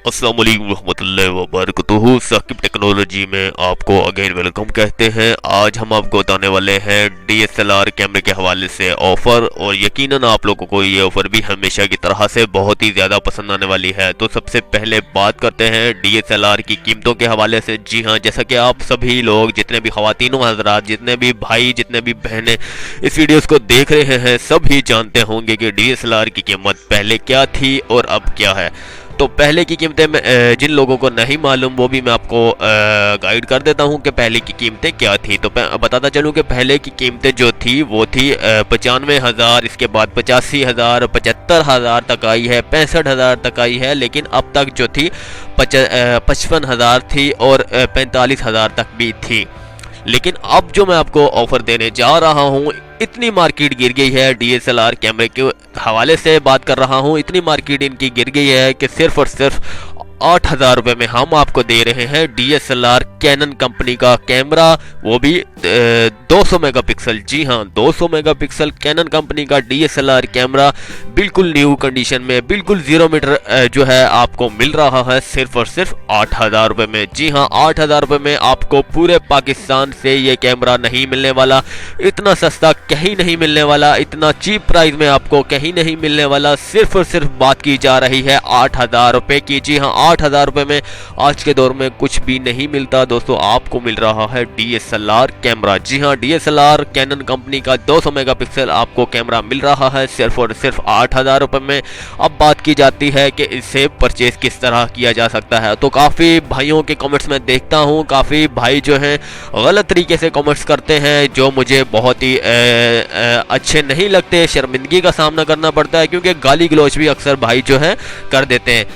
अस्सलाम वालेकुम रहमतुल्लाहि व बरकातुहू। साकिब टेक्नोलॉजी में आपको अगेन वेलकम कहते हैं। आज हम आपको बताने वाले हैं DSLR कैमरे के हवाले से ऑफ़र, और यकीनन आप लोगों को ये ऑफ़र भी हमेशा की तरह से बहुत ही ज़्यादा पसंद आने वाली है। तो सबसे पहले बात करते हैं DSLR की कीमतों के हवाले से। जी हाँ, जैसा कि आप सभी लोग, जितने भी ख़वातीन हज़रात, जितने भी भाई, जितने भी बहनें इस वीडियोस को देख रहे हैं, सभी जानते होंगे कि DSLR की कीमत पहले क्या थी और अब क्या है। तो पहले की कीमतें में जिन लोगों को नहीं मालूम वो भी मैं आपको गाइड कर देता हूं कि पहले की कीमतें क्या थी। तो बताता चलूं कि पहले की कीमतें जो थी वो थी 95,000, इसके बाद 85,000, 75,000 तक आई है, 65,000 तक आई है, लेकिन अब तक जो थी 55,000 थी और 45,000 तक भी थी। लेकिन अब जो मैं आपको ऑफर देने जा रहा हूँ, इतनी मार्केट गिर गई है, DSLR कैमरे के हवाले से बात कर रहा हूँ, इतनी मार्केट इनकी गिर गई है कि सिर्फ और सिर्फ 8,000 रुपये में हम आपको दे रहे हैं DSLR कैनन कंपनी का कैमरा, वो भी 200 मेगापिक्सल। जी हाँ, 200 मेगापिक्सल कैनन कंपनी का DSLR कैमरा बिल्कुल न्यू कंडीशन में, बिल्कुल 0 मीटर जो है आपको मिल रहा है सिर्फ और सिर्फ 8,000 रुपये में। जी हाँ, 8,000 रुपये में आपको पूरे पाकिस्तान से ये कैमरा नहीं मिलने वाला, इतना सस्ता कहीं नहीं मिलने वाला, इतना चीप प्राइस में आपको कहीं नहीं मिलने वाला। सिर्फ और सिर्फ बात की जा रही है 8,000 रुपये की। जी हाँ, 8,000 रुपये में आज के दौर में कुछ भी नहीं मिलता दोस्तों। आपको मिल रहा है DSLR कैमरा। जी हाँ, DSLR कैनन कंपनी का 200 मेगापिक्सल आपको कैमरा मिल रहा है सिर्फ और सिर्फ 8,000 रुपये में। अब बात की जाती है कि इसे परचेज किस तरह किया जा सकता है। तो काफ़ी भाइयों के कमेंट्स में देखता हूँ, काफ़ी भाई जो हैं गलत तरीके से कमेंट्स करते हैं, जो मुझे बहुत ही अच्छे नहीं लगते। शर्मिंदगी का सामना करना पड़ता है, क्योंकि गाली गलौज भी अक्सर भाई जो है कर देते हैं।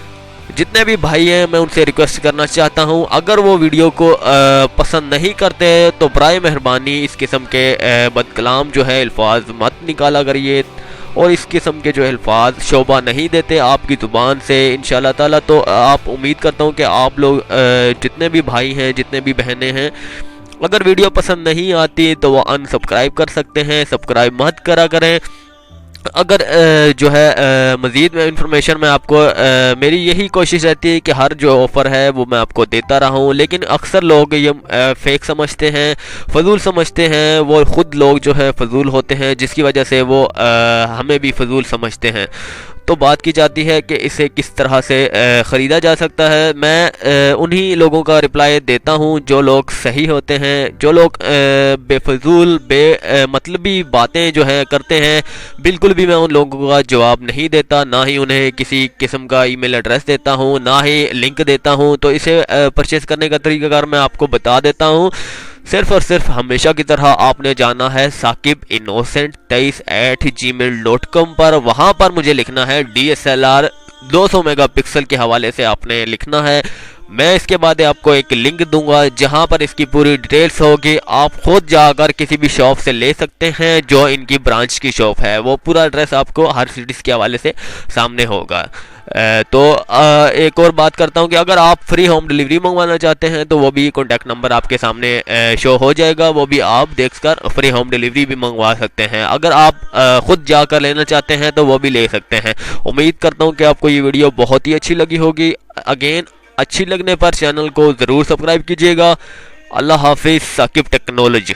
जितने भी भाई हैं मैं उनसे रिक्वेस्ट करना चाहता हूं, अगर वो वीडियो को पसंद नहीं करते तो बराए मेहरबानी इस किस्म के बदकलाम जो है अल्फाज मत निकाला करिए, और इस किस्म के जो अल्फाज शोभा नहीं देते आपकी ज़ुबान से इंशाल्लाह ताला। तो आप उम्मीद करता हूं कि आप लोग जितने भी भाई हैं, जितने भी बहनें हैं, अगर वीडियो पसंद नहीं आती तो वो अनसब्सक्राइब कर सकते हैं, सब्सक्राइब मत करा करें। अगर जो है मज़ीद में इंफॉर्मेशन में आपको मेरी यही कोशिश रहती है कि हर जो ऑफ़र है वो मैं आपको देता रहा हूँ, लेकिन अक्सर लोग ये फेक समझते हैं, फजूल समझते हैं। वो ख़ुद लोग जो है फजूल होते हैं, जिसकी वजह से वो हमें भी फजूल समझते हैं। तो बात की जाती है कि इसे किस तरह से ख़रीदा जा सकता है। मैं उन्हीं लोगों का रिप्लाई देता हूं जो लोग सही होते हैं, जो लोग बेफजूल मतलबी बातें जो हैं करते हैं। बिल्कुल भी मैं उन लोगों का जवाब नहीं देता, ना ही उन्हें किसी किस्म का ईमेल एड्रेस देता हूं, ना ही लिंक देता हूं। तो इसे परचेज़ करने का तरीक़ाकार मैं आपको बता देता हूं। सिर्फ और सिर्फ हमेशा की तरह आपने जाना है sakibinnocent23@gmail.com पर। वहाँ पर मुझे लिखना है DSLR 200 मेगापिक्सल के हवाले से आपने लिखना है। मैं इसके बाद आपको एक लिंक दूंगा जहां पर इसकी पूरी डिटेल्स होगी। आप खुद जाकर किसी भी शॉप से ले सकते हैं जो इनकी ब्रांच की शॉप है, वो पूरा एड्रेस आपको हर सिटीज़ के हवाले से सामने होगा। तो एक और बात करता हूं कि अगर आप फ्री होम डिलीवरी मंगवाना चाहते हैं तो वो भी कॉन्टैक्ट नंबर आपके सामने शो हो जाएगा, वो भी आप देखकर फ्री होम डिलीवरी भी मंगवा सकते हैं। अगर आप खुद जाकर लेना चाहते हैं तो वो भी ले सकते हैं। उम्मीद करता हूं कि आपको ये वीडियो बहुत ही अच्छी लगी होगी। अगेन, अच्छी लगने पर चैनल को ज़रूर सब्सक्राइब कीजिएगा। अल्लाह हाफिज़। साकिब टेक्नोलॉजी।